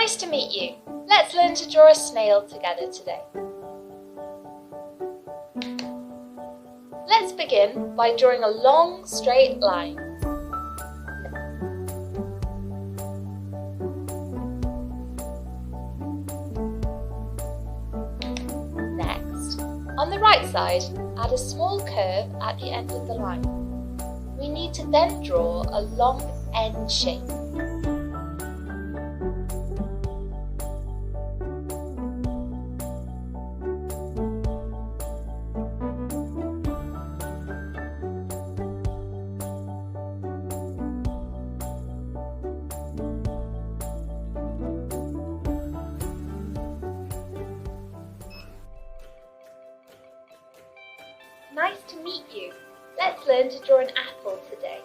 Nice to meet you. Let's learn to draw a snail together today. Let's begin by drawing a long straight line. Next, on the right side, add a small curve at the end of the line. We need to then draw a long N shape. Nice to meet you. Let's learn to draw an apple today.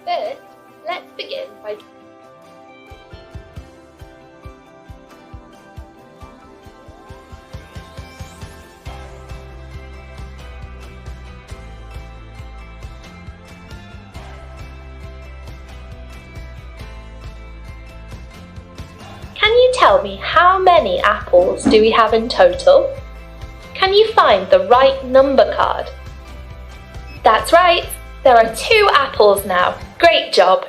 First, let's begin by Can you tell me how many apples do we have in total? Can you find the right number card? That's right, there are 2 apples now. Great job!